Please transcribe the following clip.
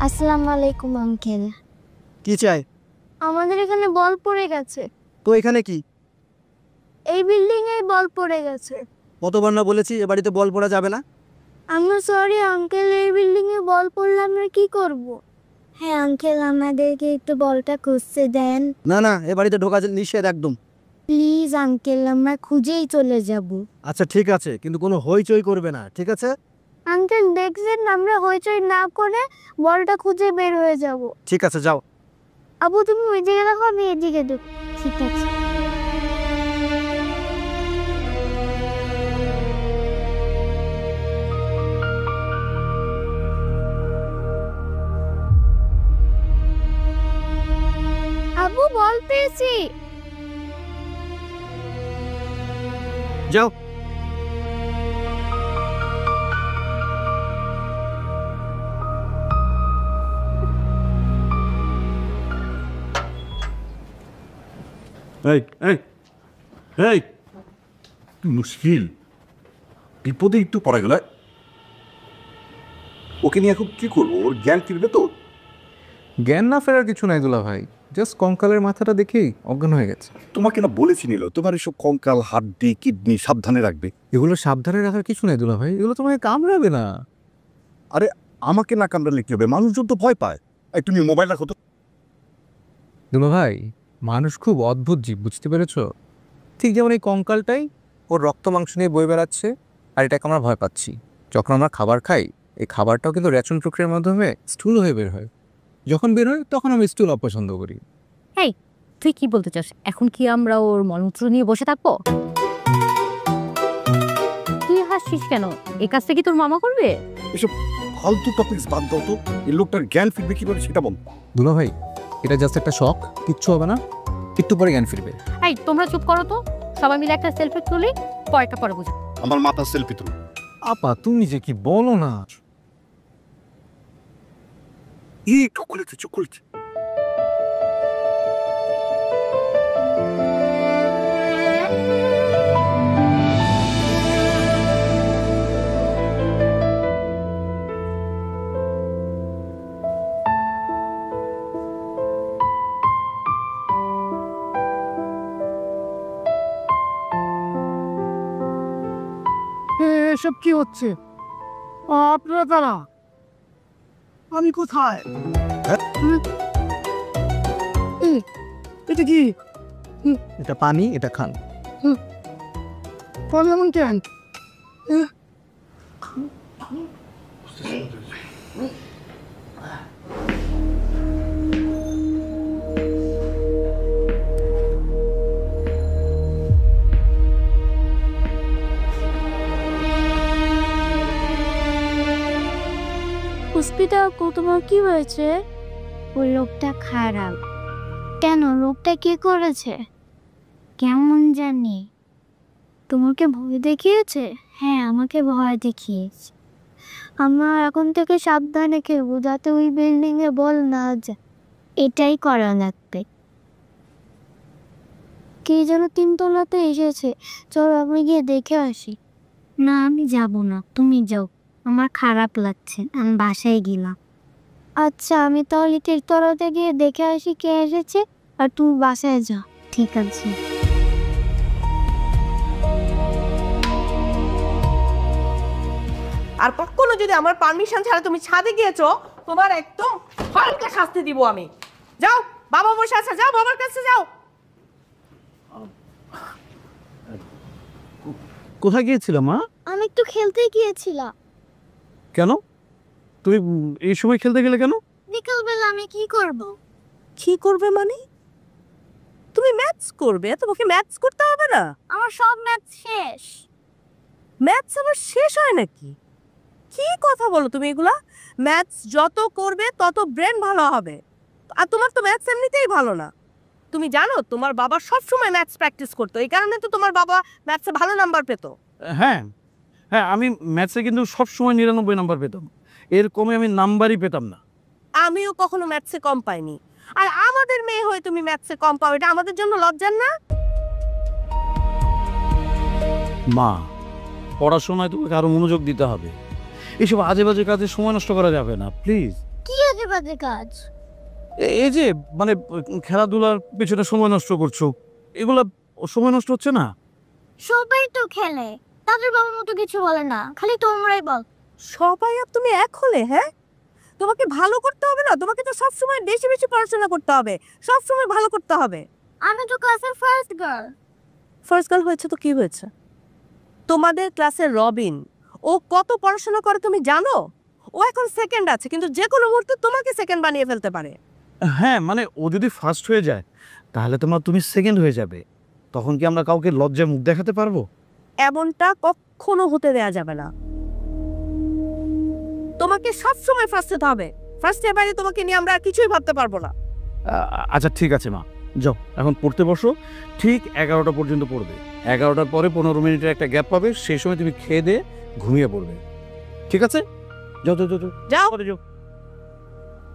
আসসালামু আলাইকুম আঙ্কেল। কি চাই? আমাদের এখানে বল পড়ে গেছে। তো এখানে কি? এই বিল্ডিং এ বল পড়ে গেছে। কতবার না বলেছি এ বাড়িতে বল পড়া যাবে না। আমরা সরি আঙ্কেল, এই বিল্ডিং এ বল পড়লে আমরা কি করব? হ্যাঁ আঙ্কেল, আমাদেরকে একটু বলটা খুঁজতে দেন। না না, এ বাড়িতে ঢোকা নিষেধ একদম। প্লিজ আঙ্কেল, আমরা খুঁজেই চলে যাব। আচ্ছা ঠিক আছে, কিন্তু কোনো হইচই করবে না, ঠিক আছে? আঙ্কেল দেখছেন, আমরা হইচই না করে বলটা খুঁজে বের হয়ে যাব। ঠিক আছে যাও। আবু তুমি ওই দিকে দেখো, আমি এদিকে দেখো। ঠিক আছে। আবু বল পেয়েছি। যাও। এই এই এই মুশকিল, বিপদে একটু পড়ে গেল। ওকে নিয়ে এখন কি করবো? ওর জ্ঞান ফিরবে তো? জ্ঞান না ফেরার কিছু নাই দুলা ভাই, জাস্ট কঙ্কালের মাথাটা দেখেই অজ্ঞান হয়ে গেছে। তোমাকে না বলেছি নিল, তোমার এসব কঙ্কাল, হাড্ডি, কিডনি সাবধানে রাখবে। এগুলো সাবধানে রাখার কিছু নাই দুলা ভাই, এগুলো তোমাকে কামড়াবে না। আরে আমাকে না কামড়ালে কি হবে? মানুষজন তো ভয় পায়। এই তুমি মোবাইল রাখো তো। দুলা ভাই, মানুষ খুব অদ্ভুত জীব, বুঝতে পেরেছো? ঠিক যেমন এই কঙ্কালটাই ওর রক্ত মাংস নিয়ে বয়ে বেড়াচ্ছে, আর এটাকে আমরা ভয় পাচ্ছি। যখন আমরা খাবার খাই, এই খাবারটাও কিন্তু রেচন প্রক্রিয়ার মাধ্যমে স্টুল হয়ে বের হয়। যখন বের হয় তখন আমি স্টুল অপছন্দ করি। এই তুই কি বলতে চাস? এখন কি আমরা ওর মলমূত্র নিয়ে বসে থাকবো? কি হাসছিস কেন? এই কাজটা কি তোর মামা করবে? এসব ফালতু টপিকস বাদ দাও তো। এই লোকটার জ্ঞান ফিরবে কি করে সেটা বল। দুলা ভাই, এটা জাস্ট একটা শখ, কিচ্ছু হবে না, একটু পরে জ্ঞান ফিরবে। এই তোমরা চুপ করো তো, সবাই মিলে একটা সেলফি তুলি, পরেরটা পরে বুঝো। আমার মাথা সেলফি তুলো। আপা তুমি যে কি বলো না। এই চোখ খুলেছে, চোখ খুলেছে। এসব কি হচ্ছে? আপনারা কারা? আমি কোথায়? এটা কি? এটা পানি, এটা খান। কোন এমন কেন? পুষ্পিতা, তোমার কি হয়েছে? ওই লোকটা খারাপ। কেন? লোকটা কি করেছে? কেমন জানি। তোমাকে ভয় দেখিয়েছে? হ্যাঁ, আমাকে ভয় দেখিয়েছে। আমরা এখন থেকে সাবধানে খেলবো, যাতে ওই বিল্ডিং এ বল না যায়। এটাই করা লাগবে। কে যেন 3 তলাতে এসেছে। চলো আমি গিয়ে দেখে আসি। না, আমি যাব না, তুমি যাও। আমার খারাপ লাগছে, আমি বাসায় গেলাম। আচ্ছা, আমি তাহলে 3 তলাতে গিয়ে দেখে আসি কে এসেছে, আর তুমি বাসায় যাও। ঠিক আছে। আর কখনো যদি আমার পারমিশন ছাড়া তুমি ছাদে গিয়েছো, তোমার একদম হালকা শাস্তি দিব আমি। যাও, বাবা বসে আছে, যাও বাবার কাছে যাও। কোথায় গিয়েছিল মা? আমি একটু খেলতে গিয়েছিলাম। কেন? তুমি এই সময় খেলতে গেলে কেন? বিকালবেলা আমি কি করব? কি করবে মানে? তুমি ম্যাথস করবে? তোমাকে ম্যাথস করতে হবে না? আমার সব ম্যাথ শেষ। ম্যাথস আবার শেষ হয় নাকি? কি কথা বলো তুমি এগুলা? ম্যাথস যত করবে তত ব্রেন ভালো হবে। আর তোমার তো ম্যাথস এমনিতেই ভালো না। তুমি জানো তোমার বাবা সব সময় ম্যাথস প্র্যাকটিস করতো, এই কারণে তো তোমার বাবা ম্যাথসে ভালো নাম্বার পেতো। হ্যাঁ হ্যাঁ, আমি ম্যাথসে কিন্তু সবসময় 99 নাম্বার পেতাম, এর কমে আমি নাম্বারই পেতাম না। আমিও কখনো ম্যাথসে কম পাইনি। আর আমাদের মেয়ে হয়ে তুমি ম্যাথসে কম পাও, এটা আমাদের জন্য লজ্জার না? মা, পড়াশোনায় তোমাকে আরো মনোযোগ দিতে হবে, এসব আজে বাজে কাজে সময় নষ্ট করা যাবে না, প্লিজ। কি আজে বাজে কাজ? এই যে মানে খেলাধুলার পেছনে সময় নষ্ট করছো, এগুলা সময় নষ্ট হচ্ছে না? সবাই তো খেলে, তাদের বাবার মতো কিছু বলে না, খালি তোমরাই বল। সবাই আর তুমি এক হলে? হ্যাঁ, তোমাকে ভালো করতে হবে না? তোমাকে তো সবসময় বেশি বেশি পড়াশোনা করতে হবে, সবসময় ভালো করতে হবে। আমি তো ক্লাসের ফার্স্ট গার্ল। ফার্স্ট গার্ল হয়েছে তো কি হয়েছে? তোমাদের ক্লাসের রবিন, ও কত পড়াশোনা করে তুমি জানো? ও এখন সেকেন্ড আছে, কিন্তু যে কোনো মুহূর্তে তোমাকে সেকেন্ড বানিয়ে ফেলতে পারে। হ্যাঁ মানে ও যদি ফার্স্ট হয়ে যায় তাহলে তুমি সেকেন্ড হয়ে যাবে, তখন কি আমরা কাউকে লজ্জায় মুখ দেখাতে পারবো? এমনটা কখনো হতে দেয়া যাবে না। তোমাকে সবসময় ফার্স্ট হতে হবে। ফার্স্টের বাইরে তোমাকে নিয়ে আমরা আর কিছুই ভাবতে পারবো না। আচ্ছা ঠিক আছে মা, যাও এখন পড়তে বসো, ঠিক 11টা পর্যন্ত পড়বে। 11টার পরে 15 মিনিটের একটা গ্যাপ পাবে, সেই সময় তুমি খেয়ে দিয়ে ঘুমিয়ে পড়বে, ঠিক আছে? যাও যাও যাও যাও, যাও। পরে যাও।